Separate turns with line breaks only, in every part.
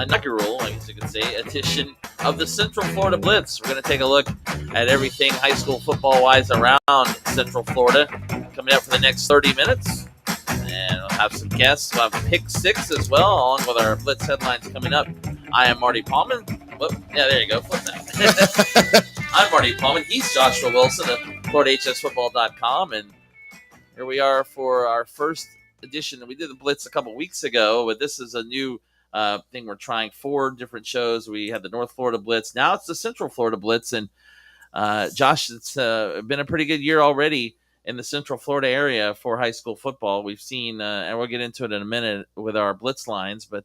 inaugural, I guess you could say, edition of the Central Florida Blitz. We're going to take a look at everything high school football-wise around Central Florida coming up for the next 30 minutes. And we'll have some guests. We'll have Pick 6 as well, along with our Blitz headlines coming up. I am Marty Pallman. Whoop, yeah, there you go. Flip that. I'm Marty Pallman. He's Joshua Wilson of FloridaHSFootball.com. And here we are for our first edition. We did the Blitz a couple weeks ago, but this is a new thing. We're trying 4 different shows. We had the North Florida Blitz. Now it's the Central Florida Blitz. And Josh, it's been a pretty good year already in the Central Florida area for high school football. We've seen, and we'll get into it in a minute with our Blitz lines, but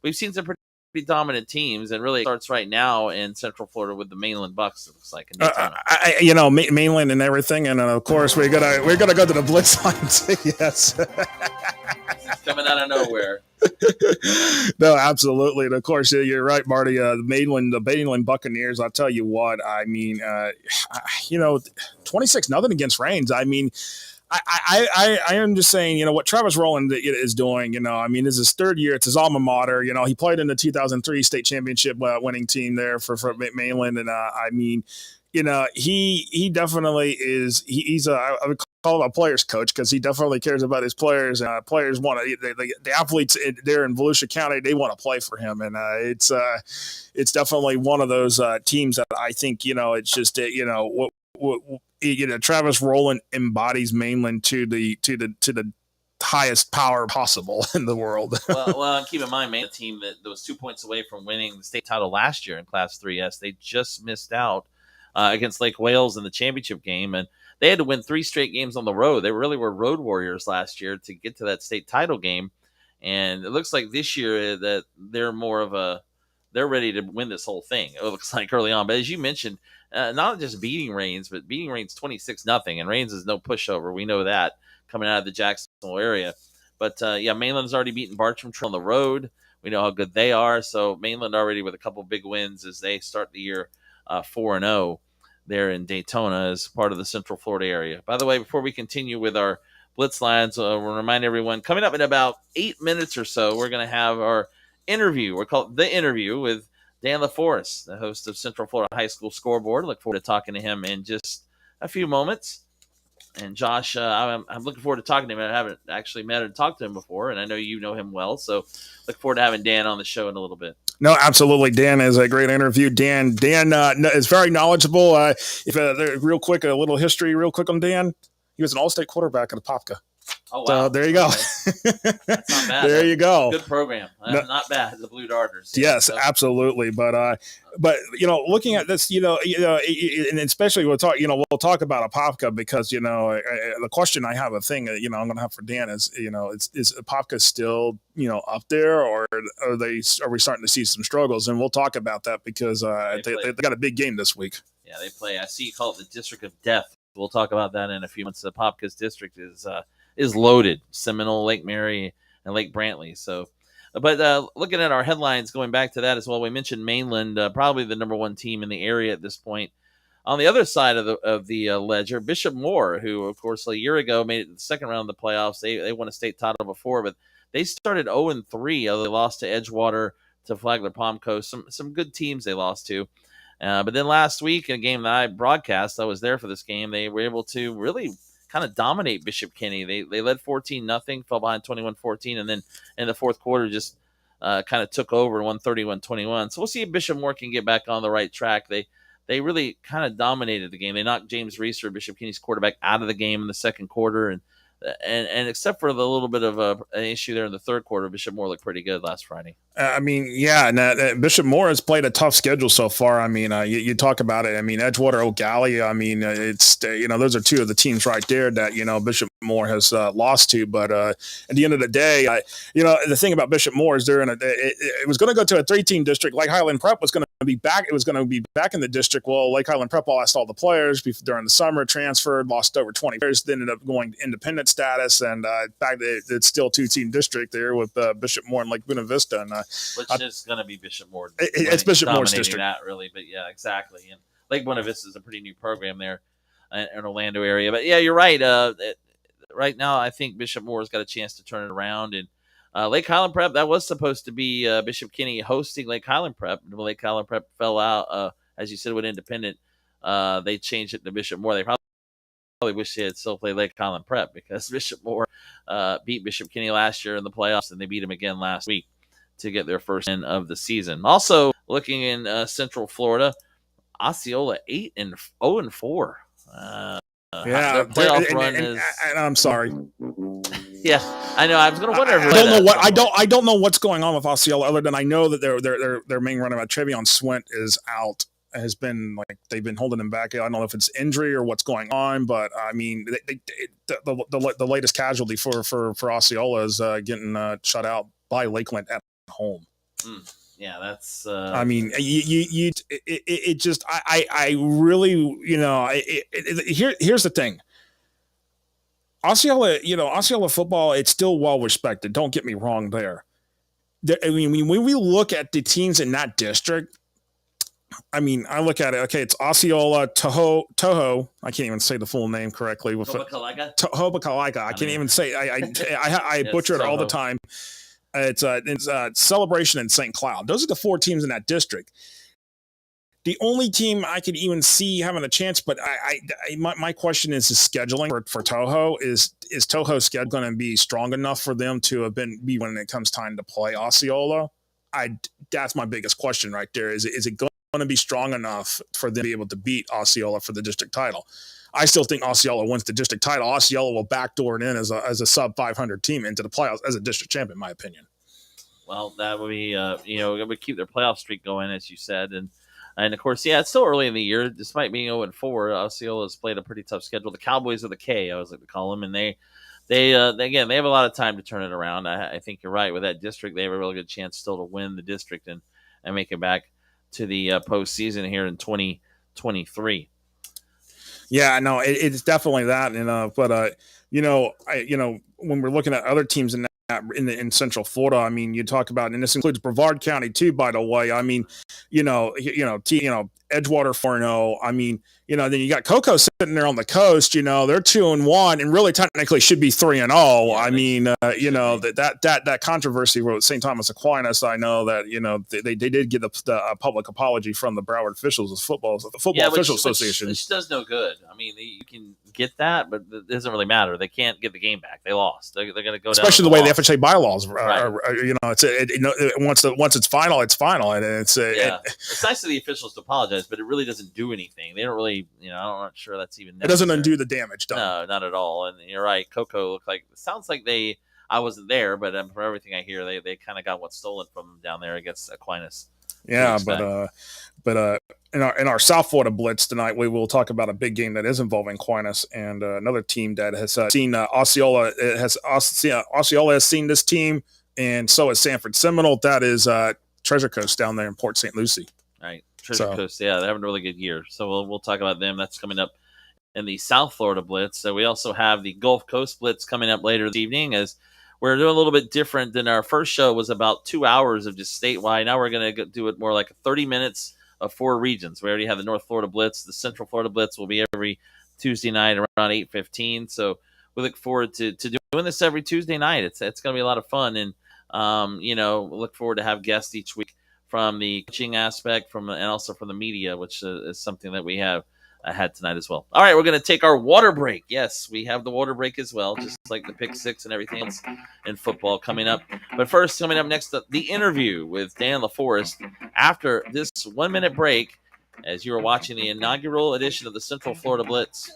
we've seen some pretty dominant teams, and really starts right now in Central Florida with the Mainland Bucks. It looks like in Daytona.
Mainland and everything, and of course we're gonna go to the Blitz lines. Yes,
it's coming out of nowhere.
No, absolutely, and of course you're right, Marty. The Mainland Buccaneers. I'll tell you what. I mean, 26-0 against Reigns. I mean. I am just saying, what Travis Rowland is doing, this is his 3rd year. It's his alma mater. He played in the 2003 state championship winning team there for Mainland. And, he definitely is, I would call him a player's coach because he definitely cares about his players. And players want to, the athletes there in Volusia County, they want to play for him. And it's definitely one of those teams that I think, it's just, Travis Rowland embodies Mainland to the highest power possible in the world.
well, and keep in mind, Mainland team that was 2 points away from winning the state title last year in Class 3S. They just missed out against Lake Wales in the championship game, and they had to win 3 straight games on the road. They really were road warriors last year to get to that state title game, and it looks like this year that they're ready to win this whole thing. It looks like early on, but as you mentioned. Not just beating Reigns, but beating Reigns 26-0, and Reigns is no pushover. We know that coming out of the Jacksonville area. But Mainland's already beaten Bartram Trail on the road. We know how good they are. So Mainland already with a couple big wins as they start the year 4-0 there in Daytona as part of the Central Florida area. By the way, before we continue with our Blitz lines, we'll remind everyone coming up in about 8 minutes or so, we're going to have our interview. We're called The Interview with Dan LaForest, the host of Central Florida High School Scoreboard. Look forward to talking to him in just a few moments. And Josh, I'm looking forward to talking to him. I haven't actually met and talked to him before, and I know you know him well. So look forward to having Dan on the show in a little bit.
No, absolutely. Dan is a great interview. Dan is very knowledgeable. Real quick, a little history real quick on Dan. He was an all-state quarterback at Apopka.
Oh, wow.
So there you go.
Okay. That's not bad.
There you go.
Good program. Not bad. The Blue Darters.
Yes, absolutely. But looking at this, and especially we'll talk about Apopka because the question I have, I'm going to have for Dan is Apopka still up there, or are we starting to see some struggles? And we'll talk about that because they got a big game this week.
Yeah, they play. I see you call it the District of Death. We'll talk about that in a few months. Apopka's district is loaded. Seminole, Lake Mary, and Lake Brantley. So, but looking at our headlines, going back to that as well, we mentioned Mainland, probably the number 1 team in the area at this point. On the other side of the ledger, Bishop Moore, who of course a year ago made it to the second round of the playoffs. They won a state title before, but they started 0-3. They lost to Edgewater, to Flagler Palm Coast. Some good teams they lost to. But then last week, in a game that I broadcast, I was there for this game, they were able to really kind of dominate Bishop Kenny. They led 14-0, fell behind 21-14, and then in the fourth quarter just kind of took over and won 31-21. So we'll see if Bishop Moore can get back on the right track. They really kind of dominated the game. They knocked James Reeser, Bishop Kenny's quarterback, out of the game in the second quarter, and except for the little bit of an issue there in the third quarter, Bishop Moore looked pretty good last Friday.
Bishop Moore has played a tough schedule so far. You talk about it. Edgewater, O'Galley. It's those are 2 of the teams right there that Bishop Moore has lost to. But at the end of the day, the thing about Bishop Moore is it was going to go to a 3-team district. Lake Highland Prep was going to be back. It was going to be back in the district. Well, Lake Highland Prep lost all the players during the summer, transferred, lost over 20 players, then ended up going independent status, and in fact, it's still 2-team district there with Bishop Moore and Lake Buena Vista. And
which is going to be Bishop Moore.
It's Bishop Moore's district.
That really, but yeah, exactly. And Lake Buena Vista is a pretty new program there in Orlando area. But yeah, you're right. Right now, I think Bishop Moore's got a chance to turn it around, and Lake Highland Prep, that was supposed to be Bishop Kenny hosting Lake Highland Prep. Lake Highland Prep fell out, as you said, with Independent. They changed it to Bishop Moore. They probably wish they had still played Lake Highland Prep because Bishop Moore beat Bishop Kenny last year in the playoffs, and they beat him again last week to get their first win of the season. Also, looking in Central Florida, Osceola 8-0-4. Their playoff run is.
And I'm sorry.
Yeah, I know. I was going to wonder.
I don't know what's going on with Osceola, other than I know that their main runner, Trevion Swint, is out. Has been like they've been holding him back. I don't know if it's injury or what's going on, but I mean, the latest casualty for Osceola is getting shut out by Lakeland at home.
Yeah, that's.
I mean, it just I really here's the thing. Osceola football, it's still well respected. Don't get me wrong there. I mean, when we look at the teams in that district, I mean, I look at it. Okay, it's Osceola, Toho. I can't even say the full name correctly. Hobakalaika. I can't even say. I butcher it all the time. It's Celebration and St. Cloud. Those are the four teams in that district. The only team I could even see having a chance, but my question is scheduling for Toho. Is Toho's schedule going to be strong enough for them to be when it comes time to play Osceola? That's my biggest question right there. Is it going to be strong enough for them to be able to beat Osceola for the district title? I still think Osceola wins the district title. Osceola will backdoor it in as a sub 500 team into the playoffs as a district champion, in my opinion.
Well, that would be it would keep their playoff streak going, as you said, and of course, yeah, it's still early in the year. Despite being 0-4, Osceola has played a pretty tough schedule. The Cowboys of the K, I always like to call them, and they again, they have a lot of time to turn it around. I think you're right with that district. They have a really good chance still to win the district and make it back to the postseason here in 2023.
Yeah, no, it's definitely that. But when we're looking at other teams in Central Florida, I mean, you talk about, and this includes Brevard County too, by the way. I mean, Edgewater 4-0. I mean, then you got Cocoa sitting there on the coast. They're 2-1, and really technically should be 3-0. Yeah, I mean, that controversy with St. Thomas Aquinas. I know that they did get a public apology from the Broward officials, the Football Officials Association.
Which does no good. I mean, you can get that, but it doesn't really matter. They can't get the game back. They lost. They're going to go down.
Especially the way the FHA bylaws are. Once it's final, it's final, and it's
it's nice of the officials to apologize, but it really doesn't do anything. They don't really. I'm not sure that's even necessary.
It doesn't undo the damage done.
No, not at all. And you're right. Coco looked like, it sounds like I wasn't there, but from everything I hear, they kind of got what's stolen from them down there against Aquinas.
Yeah, but in our South Florida Blitz tonight, we will talk about a big game that is involving Aquinas and another team that has seen Osceola. Osceola has seen this team, and so has Sanford Seminole. That is Treasure Coast down there in Port St. Lucie.
Right. Treasure Coast, yeah, they're having a really good year. So we'll talk about them. That's coming up in the South Florida Blitz. So we also have the Gulf Coast Blitz coming up later this evening, as we're doing a little bit different than our first show was about 2 hours of just statewide. Now we're going to do it more like 30 minutes of 4 regions. We already have the North Florida Blitz. The Central Florida Blitz will be every Tuesday night around 8:15. So we look forward to doing this every Tuesday night. It's going to be a lot of fun, and look forward to have guests each week from the coaching aspect, and also from the media, which is something that we have had tonight as well. All right, we're going to take our water break. Yes, we have the water break as well, just like the pick six and everything else in football coming up. But first, coming up next, the interview with Dan LaForest after this 1 minute break, as you are watching the inaugural edition of the Central Florida Blitz.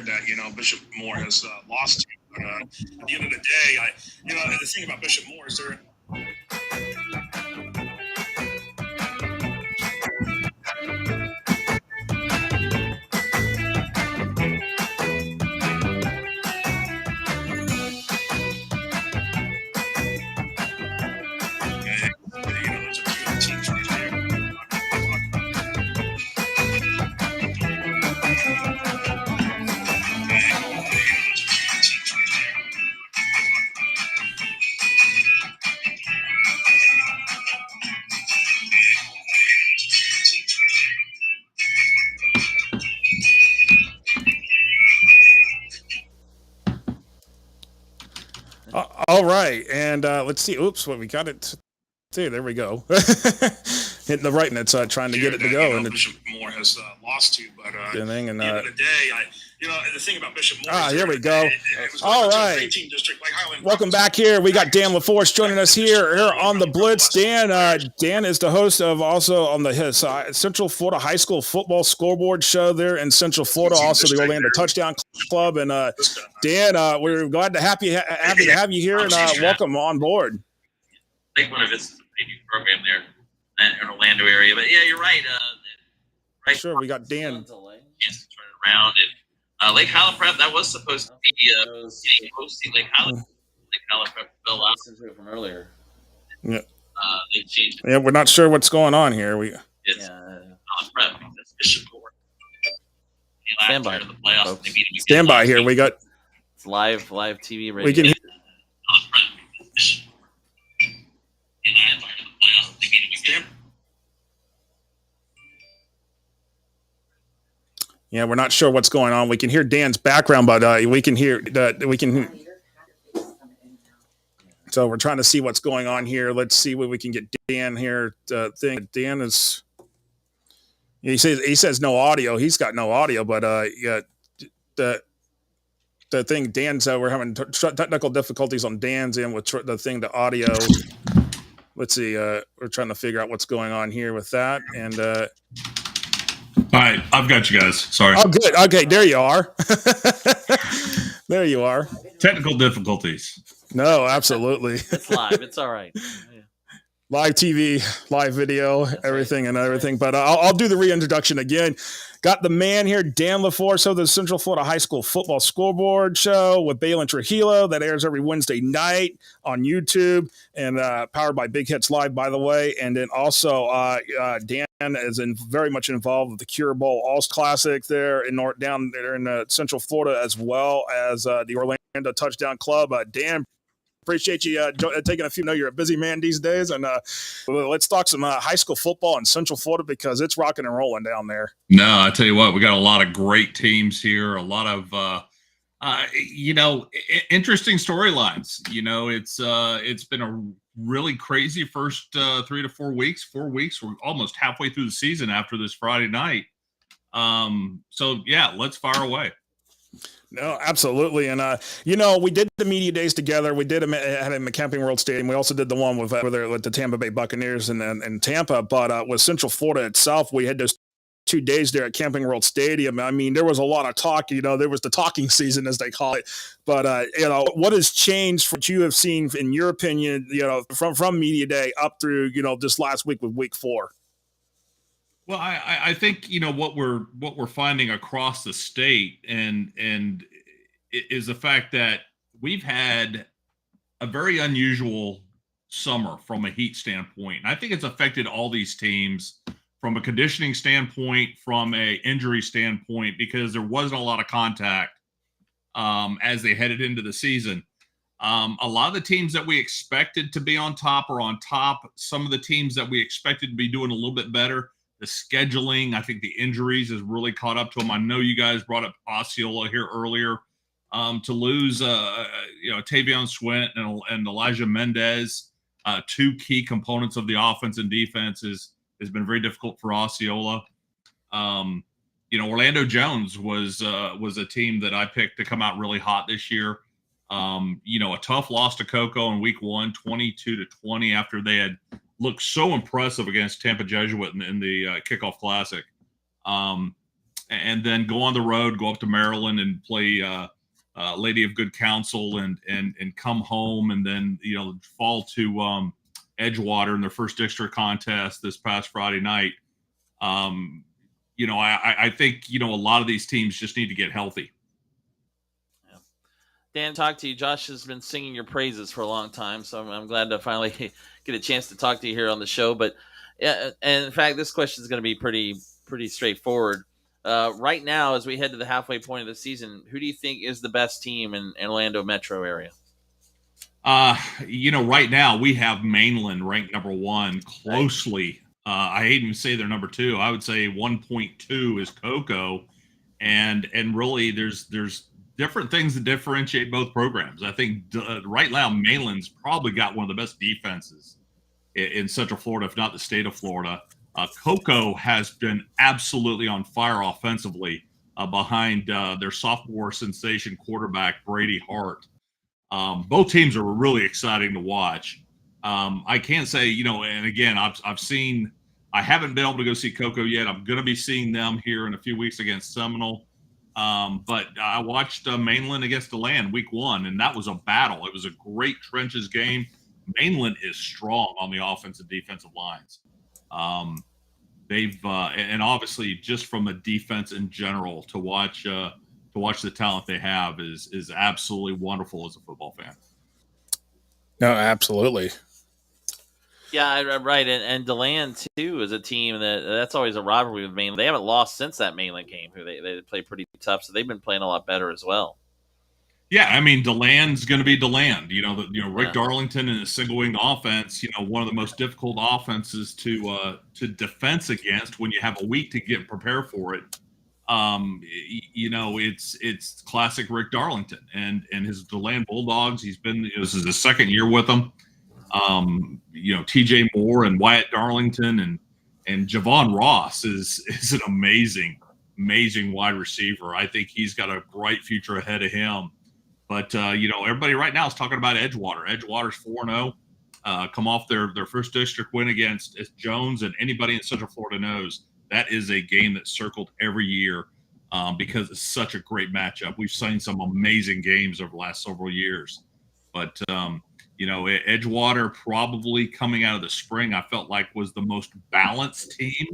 That Bishop Moore has lost to. But at the end of the day, the thing about Bishop Moore is they're those are two of the teams right there. right, and let's see. Oops, what we got it. See, there we go. Hitting the right, and it's trying to get it to go. And
Bishop Moore has lost to, but
and
at the end of the day, the thing about Bishop Moore.
Here we go. All right.
Like
Welcome back here. We got Dan LaForest joining us here on the Blitz. Dan is the host of also on his Central Florida High School Football Scoreboard show there in Central Florida, also the Orlando Touchdown Club. And Dan, we're glad to happy to have you here, and welcome on board.
I think one of his is a preview program there in Orlando area, but yeah, you're right.
Right. Sure, we got Dan.
Chance to turn it around, and Lake Highland Prep, that was supposed to be hosting Lake Highland. Lake Highland Prep fell out from earlier.
Yeah.
They changed it.
Yeah, we're not sure what's going on here.
It's Highland Prep because Bishop Moore. Stand by. The playoffs,
Stand by here. We got
it's live TV radio.
We can hear. Yeah, we're not sure what's going on. We can hear Dan's background, but we can hear that we can. So we're trying to see what's going on here. Let's see what we can get Dan here. Dan is. He says no audio. He's got no audio, but yeah, the thing Dan's we're having technical difficulties on Dan's end with the audio. Let's see. We're trying to figure out what's going on here with that. And
all right, I've got you guys. Sorry.
Oh, good. Okay, there you are. There you are.
Technical difficulties.
No, absolutely.
It's live. It's all right.
Live TV, live video, everything. But I'll do the reintroduction again. Got the man here, Dan LaForest, of the Central Florida High School Football Scoreboard show with Bale and Trujillo that airs every Wednesday night on YouTube and powered by Big Hits Live, by the way. And then also Dan is very much involved with the Cure Bowl Alls Classic there down there in Central Florida, as well as the Orlando Touchdown Club. Dan, appreciate you taking a few. I know you're a busy man these days, and let's talk some high school football in Central Florida because it's rocking and rolling down there.
No, I tell you what, we got a lot of great teams here, a lot of interesting storylines. It's been a really crazy first 3 to 4 weeks. 4 weeks, we're almost halfway through the season after this Friday night. So yeah, let's fire away.
No, absolutely. And, we did the media days together. We did at a Camping World Stadium. We also did the one with the Tampa Bay Buccaneers and Tampa. But with Central Florida itself, we had those 2 days there at Camping World Stadium. I mean, there was a lot of talk. There was the talking season, as they call it. But, what has changed from what you have seen, in your opinion, from media day up through, this last week with week 4?
Well, I think what we're finding across the state and is the fact that we've had a very unusual summer from a heat standpoint. And I think it's affected all these teams from a conditioning standpoint, from a injury standpoint, because there wasn't a lot of contact as they headed into the season. A lot of the teams that we expected to be on top are on top. Some of the teams that we expected to be doing a little bit better. The scheduling, I think the injuries has really caught up to them. I know you guys brought up Osceola here earlier. To lose, Tavion Swint and Elijah Mendez, 2 key components of the offense and defense has been very difficult for Osceola. Orlando Jones was a team that I picked to come out really hot this year. A tough loss to Cocoa in week 1, 22-20, after they had looked so impressive against Tampa Jesuit in the kickoff classic. And then go on the road, go up to Maryland and play Lady of Good Counsel and come home, and then, fall to Edgewater in their first district contest this past Friday night. I think, a lot of these teams just need to get healthy.
Dan, talk to you. Josh has been singing your praises for a long time, so I'm glad to finally get a chance to talk to you here on the show. But yeah, and in fact, this question is going to be pretty straightforward. Right now, as we head to the halfway point of the season, who do you think is the best team in Orlando metro area?
Right now we have Mainland ranked number 1 closely. I hate to say they're number 2. I would say 1.2 is Cocoa, and really there's different things that differentiate both programs. I think right now Mainland's probably got one of the best defenses in Central Florida, if not the state of Florida. Cocoa has been absolutely on fire offensively behind their sophomore sensation quarterback, Brady Hart. Both teams are really exciting to watch. I can't say, and again, I haven't been able to go see Cocoa yet. I'm going to be seeing them here in a few weeks against Seminole. But I watched Mainland against DeLand week 1, and that was a battle. It was a great trenches game. Mainland is strong on the offensive defensive lines. And obviously just from a defense in general to watch the talent they have is absolutely wonderful as a football fan.
No, absolutely.
Yeah, right. And DeLand, too, is a team that's always a rivalry with Mainland. They haven't lost since that Mainland game. They play pretty tough, so they've been playing a lot better as well.
Yeah, I mean, DeLand's going to be DeLand. Rick Darlington in a single-wing offense, one of the most difficult offenses to defense against when you have a week to get prepared for it. It's classic Rick Darlington and his DeLand Bulldogs. This is his second year with them. TJ Moore and Wyatt Darlington and Javon Ross is an amazing wide receiver. I think he's got a bright future ahead of him. But everybody right now is talking about Edgewater. Edgewater's 4-0, come off their first district win against Jones, and anybody in Central Florida knows that is a game that's circled every year because it's such a great matchup. We've seen some amazing games over the last several years, but Edgewater probably coming out of the spring, I felt like was the most balanced team.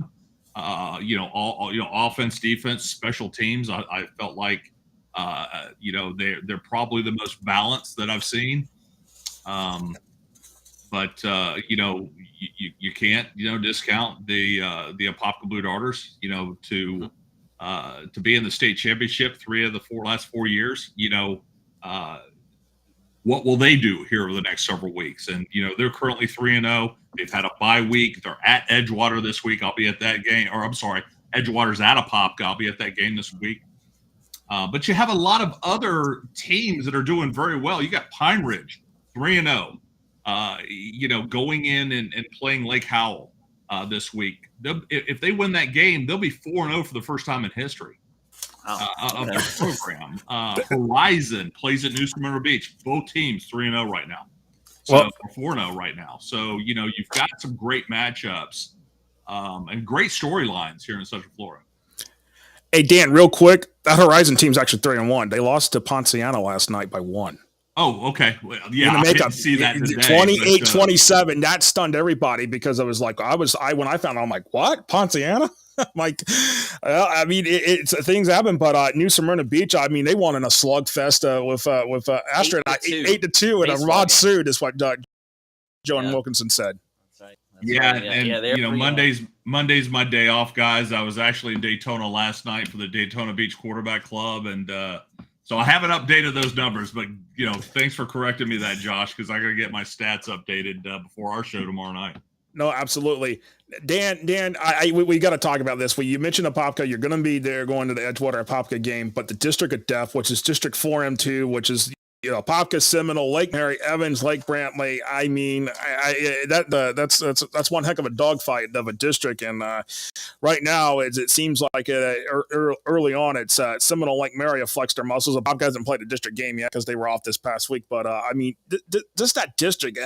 Offense, defense, special teams. I felt like they're probably the most balanced that I've seen. But you can't discount the Apopka Blue Darters. To be in the state championship 3 of the last 4 years. What will they do here over the next several weeks? And, they're currently 3-0. They've had a bye week. They're at Edgewater this week. I'll be at that game. Or I'm sorry, Edgewater's at Apopka. I'll be at that game this week. But you have a lot of other teams that are doing very well. You got Pine Ridge, 3-0. Going in and playing Lake Howell this week. If they win that game, they'll be 4-0 for the first time in history. Of their program. Horizon plays at New Smyrna Beach. Both teams 3-0 right now. So 4-0 right now. So, you've got some great matchups and great storylines here in Central Florida.
Hey, Dan, real quick, that Horizon team's actually 3-1. They lost to Ponciano last night by 1.
Oh, okay. Well, yeah, I didn't see that today.
28-27. That stunned everybody because I was like, when I found out, I'm like, what? Ponciano? I'm like, it's things happen, but New Smyrna Beach, they won in a slugfest with Astra 8-2 and a rod suit is what Joan Wilkinson said.
That's right.
Monday's my day off, guys. I was actually in Daytona last night for the Daytona Beach Quarterback Club, and so I haven't updated those numbers, but thanks for correcting me that, Josh, because I got to get my stats updated before our show tomorrow night.
No, absolutely. Dan, we got to talk about this. You mentioned Apopka. You're going to be there going to the Edgewater Apopka game, but the District of Death, which is District 4M2, which is Apopka, Seminole, Lake Mary, Evans, Lake Brantley. That's one heck of a dogfight of a district. And right now, it seems like early on, it's Seminole, Lake Mary have flexed their muscles. Apopka hasn't played a district game yet because they were off this past week. But just that district.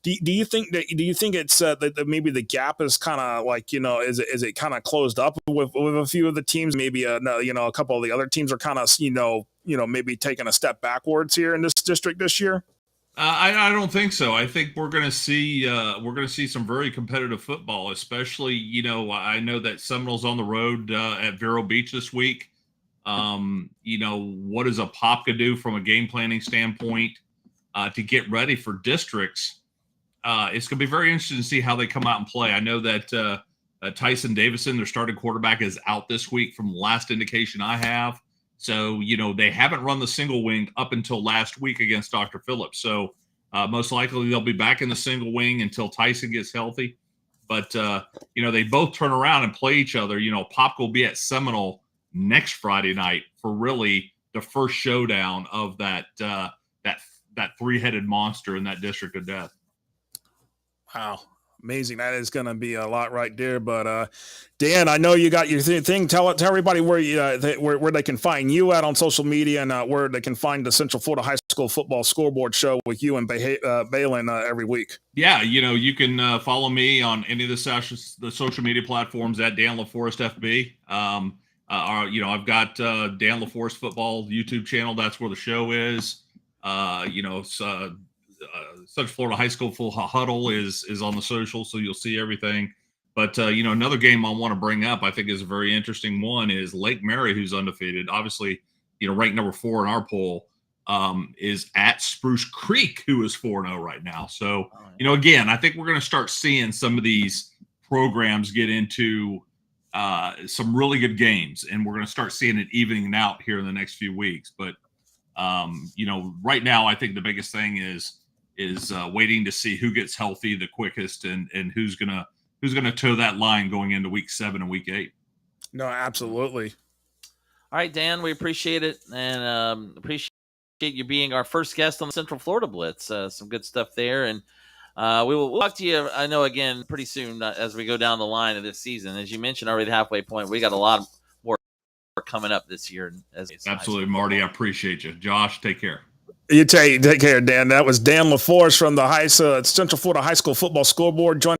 Do you think it's that maybe the gap is kind of like is it kind of closed up with a few of the teams? Maybe a couple of the other teams are kind of maybe taking a step backwards here in this district this year.
I don't think so. I think we're going to see some very competitive football, especially I know that Seminole's on the road at Vero Beach this week. What does Apopka do from a game planning standpoint to get ready for districts? It's going to be very interesting to see how they come out and play. I know that Tyson Davison, their starting quarterback, is out this week from the last indication I have. So, they haven't run the single wing up until last week against Dr. Phillips. So, most likely they'll be back in the single wing until Tyson gets healthy. But, they both turn around and play each other. Pop will be at Seminole next Friday night for really the first showdown of that three-headed monster in that district of death.
Wow. Amazing. That is going to be a lot right there. But Dan, I know you got your thing. Tell everybody where where they can find you at on social media, and where they can find the Central Florida High School Football Scoreboard show with you and Balin every week.
Yeah, you can follow me on any of the social media platforms at Dan LaForest FB. I've got Dan LaForest Football YouTube channel. That's where the show is. Central Florida High School Full Huddle is on the social, so you'll see everything. But another game I want to bring up, I think is a very interesting one, is Lake Mary, who's undefeated. Obviously, ranked number 4 in our poll, is at Spruce Creek, who is 4-0 right now. So, again, I think we're going to start seeing some of these programs get into some really good games, and we're going to start seeing it evening out here in the next few weeks. But right now, I think the biggest thing is waiting to see who gets healthy the quickest, and who's gonna toe that line going into week 7 and week 8.
No, absolutely.
All right, Dan, we appreciate it, and appreciate you being our first guest on the Central Florida Blitz. Some good stuff there, and we'll talk to you, I know, again pretty soon as we go down the line of this season. As you mentioned, already the halfway point, we got a lot more coming up this year.
Absolutely, Marty. I appreciate you. Josh, take care.
You take care, Dan. That was Dan LaForest from the Central Florida High School Football Scoreboard joining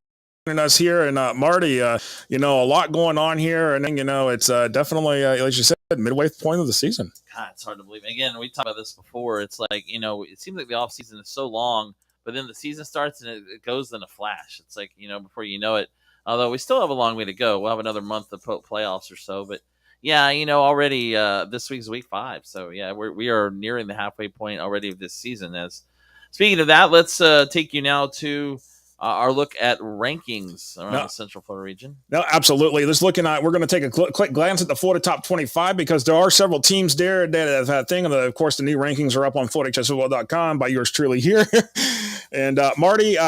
us here. And Marty, a lot going on here. And it's definitely, as you said, midway point of the season.
God, it's hard to believe. Again, we talked about this before. It's like, it seems like the off season is so long, but then the season starts and it goes in a flash. It's like, before you know it, although we still have a long way to go. We'll have another month of playoffs or so, but yeah, already this week's week 5. So yeah, we are nearing the halfway point already of this season. Speaking of that, let's take you now to our look at rankings around the Central Florida region. No,
absolutely. We're going to take a quick glance at the Florida top 25, because there are several teams there that have had a thing. And of course, the new rankings are up on FloridaHSFootball.com by yours truly here. And Marty,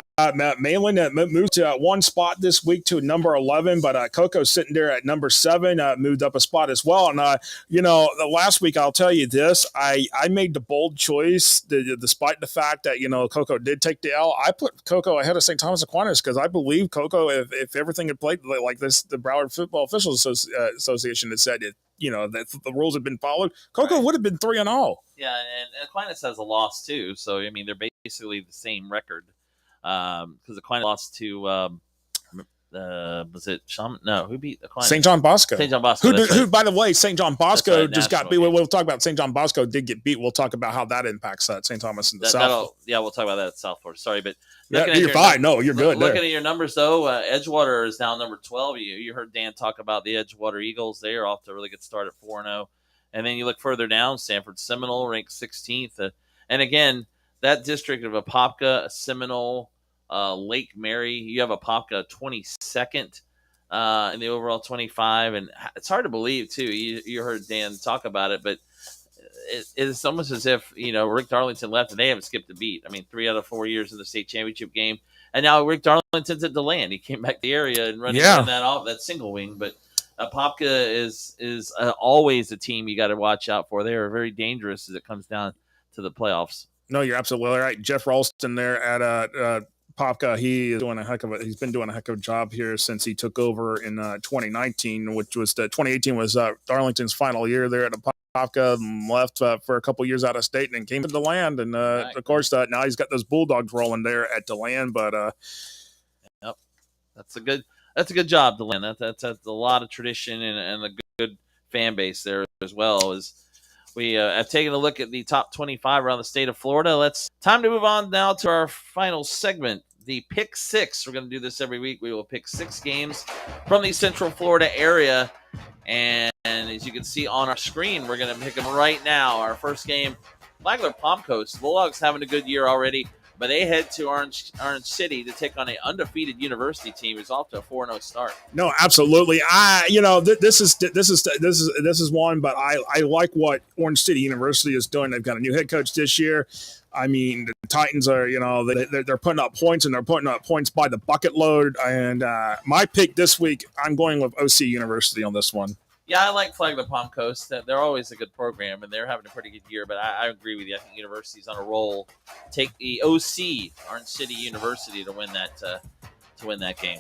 Malin moved to one spot this week to number 11, but Coco's sitting there at number 7, moved up a spot as well. And, the last week, I'll tell you this, I made the bold choice, despite the fact that, Coco did take the L. I put Coco ahead of St. Thomas Aquinas, because I believe Coco, if everything had played like this, the Broward Football Officials Association had said it, that the rules had been followed, Coco would have been 3-0.
Yeah, and Aquinas has a loss too. So I mean, they're basically the same record. Because Aquinas lost to was it Shaman? No, who beat Aquinas?
St. John Bosco.
St. John Bosco.
Who, by the way, St. John Bosco just got beat. We'll talk about St. John Bosco did get beat. We'll talk about how that impacts St. Thomas in the South.
Yeah, we'll talk about that at South Florida. Sorry, but
you're fine. No, you're good.
Looking at your numbers, though, Edgewater is now number 12. You heard Dan talk about the Edgewater Eagles. They are off to a really good start at 4-0. And then you look further down, Sanford Seminole ranked 16th. And again, that district of Apopka, Seminole, Lake Mary, you have Apopka 22nd in the overall 25. And it's hard to believe, too. You heard Dan talk about it, but it's almost as if, Rick Darlington left and they haven't skipped a beat. I mean, 3 out of 4 years in the state championship game. And now Rick Darlington's at DeLand. He came back to the area and running that single wing. But Apopka is always a team you got to watch out for. They are very dangerous as it comes down to the playoffs.
No, you're absolutely right. Jeff Ralston there at Apopka, he's been doing a heck of a job here since he took over in 2019, which was 2018 was Darlington's final year there at Apopka, and left for a couple years out of state and then came to DeLand. And of course, now he's got those Bulldogs rolling there at DeLand. But
yep, that's a good job, DeLand. That's a lot of tradition and a good fan base there as well. As we have taken a look at the top 25 around the state of Florida. Time to move on now to our final segment, the Pick 6. We're going to do this every week. We will pick 6 games from the Central Florida area. And as you can see on our screen, we're going to pick them right now. Our first game, Flagler Palm Coast. Bulldogs having a good year already, but they head to Orange City to take on an undefeated University team who's off to a 4-0 start.
No, absolutely. This is one, but I like what Orange City University is doing. They've got a new head coach this year. I mean, the Titans are, they're putting up points, and they're putting up points by the bucket load. And my pick this week, I'm going with OC University on this one.
Yeah, I like Flagler Palm Coast. They're always a good program, and they're having a pretty good year. But I agree with you. I think University's on a roll. Take the OC, Orange City University, to win that game.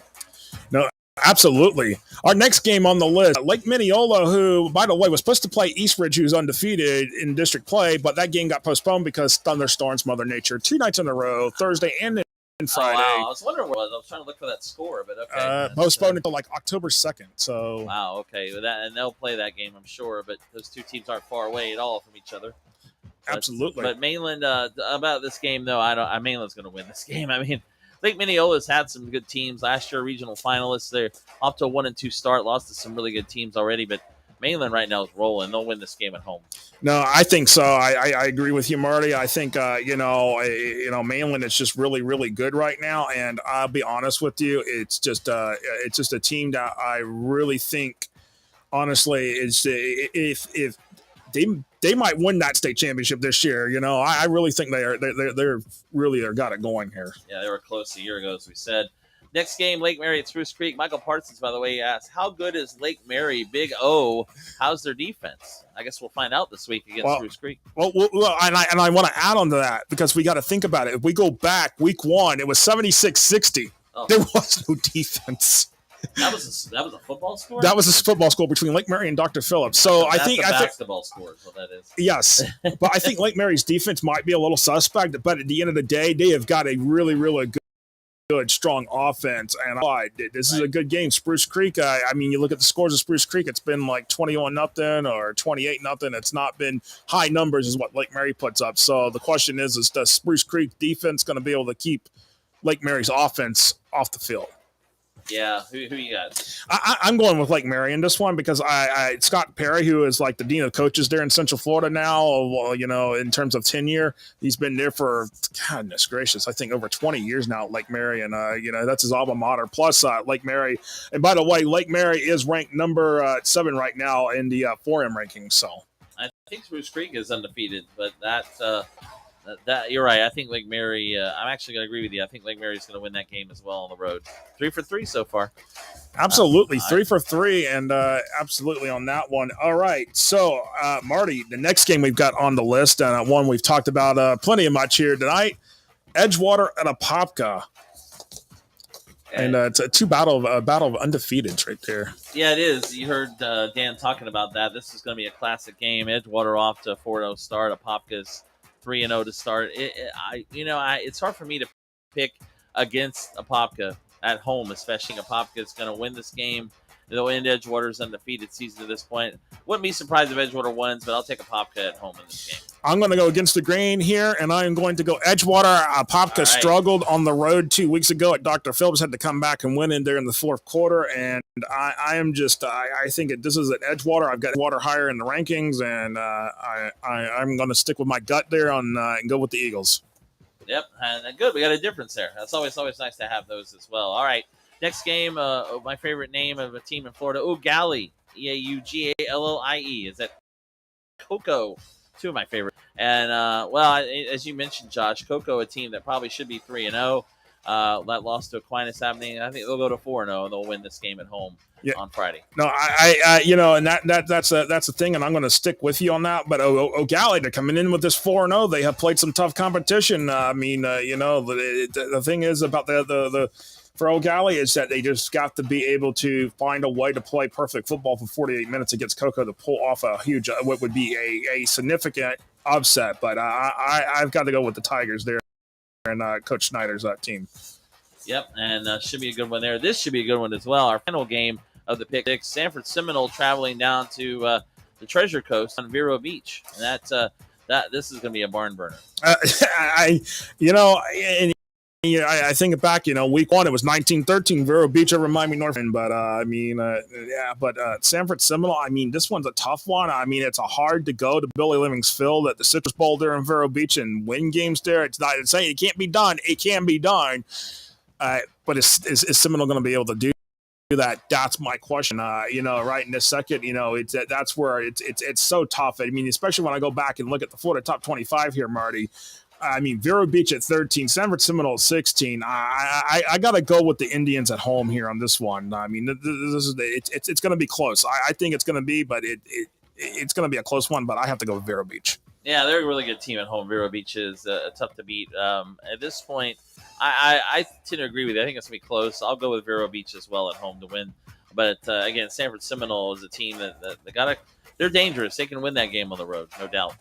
No, absolutely. Our next game on the list, Lake Minneola, who, by the way, was supposed to play Eastridge, who's undefeated in district play, but that game got postponed because thunderstorms, Mother Nature, 2 nights in a row, Thursday and Friday.
Oh, wow. I was wondering what it was. I was trying to look for that score, but okay.
Postponed until like October 2nd. So
wow, okay. With that, and they'll play that game, I'm sure. But those two teams aren't far away at all from each other.
Absolutely.
But Mainland, about this game though, Mainland's going to win this game. I mean, Lake Minneola's had some good teams last year, regional finalists. They're off to a 1-2 start. Lost to some really good teams already, but Mainland right now is rolling. They'll win this game at home.
No, I think so. I agree with you, Marty. I think Mainland is just really, really good right now. And I'll be honest with you, it's just a team that I really think, honestly, is if they might win that state championship this year. I really think they're really got it going here.
Yeah, they were close a year ago, as we said. Next game, Lake Mary at Spruce Creek. Michael Parsons, by the way, asked, how good is Lake Mary? Big O. How's their defense? I guess we'll find out this week against Spruce Creek.
Well, and I want to add on to that because we got to think about it. If we go back, week 1, it was 76-60. Oh. There was no defense.
That was a football score?
That was a football score between Lake Mary and Dr. Phillips. So
I think basketball score is what that is.
Yes, but I think Lake Mary's defense might be a little suspect. But at the end of the day, they have got a really, really good, strong offense. And this is a good game. Spruce Creek. You look at the scores of Spruce Creek. It's been like 21-0 or 28-0. It's not been high numbers, is what Lake Mary puts up. So the question is does Spruce Creek defense going to be able to keep Lake Mary's offense off the field?
Yeah, who you got?
I'm going with Lake Mary in this one because Scott Perry, who is like the dean of coaches there in Central Florida now, in terms of tenure, he's been there for, goodness gracious, I think over 20 years now at Lake Mary, and that's his alma mater. Plus Lake Mary, and by the way, Lake Mary is ranked number 7 right now in the 4M rankings. So
I think Spruce Creek is undefeated, but that you're right. I think Lake Mary. I'm actually going to agree with you. I think Lake Mary is going to win that game as well on the road. 3 for 3 so far.
Absolutely, 3 for 3, and absolutely on that one. All right, so Marty, the next game we've got on the list, and one we've talked about plenty of much here tonight: Edgewater and Apopka. And it's a battle of undefeateds right there.
Yeah, it is. You heard Dan talking about that. This is going to be a classic game. Edgewater off to a 4-0 start. Apopka's 3-0 to start. It's hard for me to pick against Apopka at home, especially Apopka is going to win this game. They'll end Edgewater's undefeated season to this point. Wouldn't be surprised if Edgewater wins, but I'll take Apopka at home in this game.
I'm going to go against the grain here, and I am going to go Edgewater. Apopka struggled on the road 2 weeks ago at Dr. Phillips, had to come back and win in there in the fourth quarter, and I think this is at Edgewater. I've got Edgewater higher in the rankings, and I'm going to stick with my gut there and go with the Eagles.
Yep, and good. We got a difference there. That's always nice to have those as well. All right, next game, my favorite name of a team in Florida, Eaugallie, Eaugallie. Is that Cocoa? 2 of my favorite. And, as you mentioned, Josh, Cocoa, a team that probably should be 3-0. That lost to Aquinas happening. I think they'll go to 4-0 and they'll win this game at home on Friday.
No, and that's the thing, and I'm going to stick with you on that. But Eaugallie, they're coming in with this 4-0. They have played some tough competition. The thing is about the for Eaugallie is that they just got to be able to find a way to play perfect football for 48 minutes against Cocoa to pull off a huge, what would be a significant upset. But I've got to go with the Tigers there and Coach Snyder's team.
Yep, and should be a good one there. This should be a good one as well. Our final game of the Pick Six, Sanford Seminole traveling down to the Treasure Coast on Vero Beach. And this is going to be a barn burner.
I think back, week 1, it was 19-13, Vero Beach over Miami North. But, Sanford Seminole, this one's a tough one. It's a hard to go to Billy Living's Field at the Citrus Bowl there in Vero Beach and win games there. It's not saying it can't be done. It can be done. But is Seminole going to be able to do that? That's my question. Right in this second, that's where it's so tough. Especially when I go back and look at the Florida top 25 here, Marty. I mean, Vero Beach at 13, San Seminole at 16. I got to go with the Indians at home here on this one. I mean, this is it's going to be close. I think it's going to be, but it's going to be a close one. But I have to go with Vero Beach.
Yeah, they're a really good team at home. Vero Beach is tough to beat. At this point, I tend to agree with you. I think it's going to be close. I'll go with Vero Beach as well at home to win. But again, Sanford Seminole is a team that they're dangerous. They can win that game on the road, no doubt.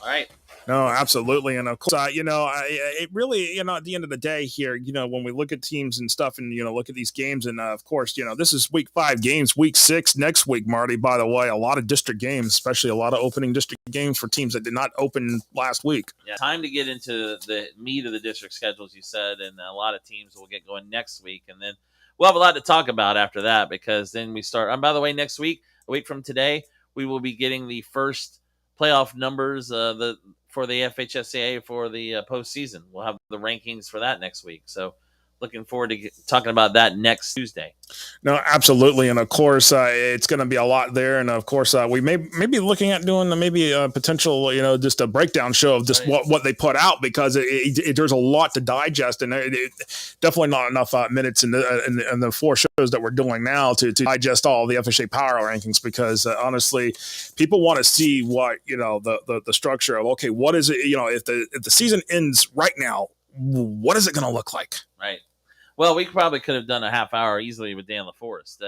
All right.
No, absolutely. And of course, it really, at the end of the day here, when we look at teams and stuff and, look at these games and of course, this is week 5 games, week 6 next week, Marty, by the way, a lot of district games, especially a lot of opening district games for teams that did not open last week.
Yeah, time to get into the meat of the district schedules, you said, and a lot of teams will get going next week. And then we'll have a lot to talk about after that because then we start. And by the way, next week, a week from today, we will be getting the first playoff numbers for the FHSAA for the postseason. We'll have the rankings for that next week. So looking forward to talking about that next Tuesday.
No, absolutely. And of course, it's going to be a lot there. And of course, we may be looking at doing maybe a potential, just a breakdown show of just what they put out because there's a lot to digest and definitely not enough minutes in the 4 shows that we're doing now to digest all the FHA power rankings because honestly, people want to see what, the structure of, okay, what is it, if the season ends right now, what is it going to look like?
Right. Well, we probably could have done a half hour easily with Dan LaForest.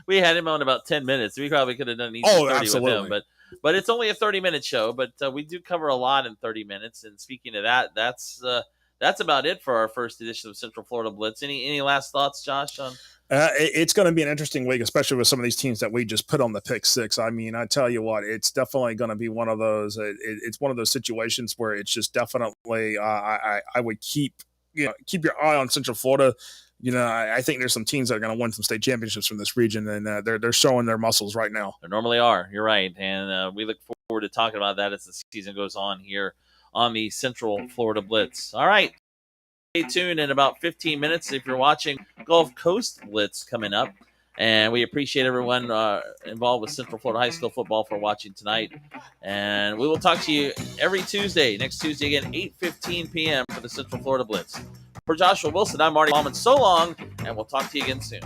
We had him on about 10 minutes. We probably could have done easy 30
absolutely.
with him. But it's only a 30-minute show. But we do cover a lot in 30 minutes. And speaking of that, that's about it for our first edition of Central Florida Blitz. Any last thoughts, Josh?
It's going to be an interesting week, especially with some of these teams that we just put on the pick 6. I mean, I tell you what, it's definitely going to be one of those. It's one of those situations where it's just definitely. I would keep your eye on Central Florida. I think there's some teams that are going to win some state championships from this region, and they're showing their muscles right now.
They normally are. You're right, and we look forward to talking about that as the season goes on here on the Central Florida Blitz. All right. Stay tuned in about 15 minutes if you're watching Gulf Coast Blitz coming up. And we appreciate everyone involved with Central Florida High School football for watching tonight. And we will talk to you every Tuesday, next Tuesday again, 8:15 p.m. for the Central Florida Blitz. For Joshua Wilson, I'm Marty Pallman. So long, and we'll talk to you again soon.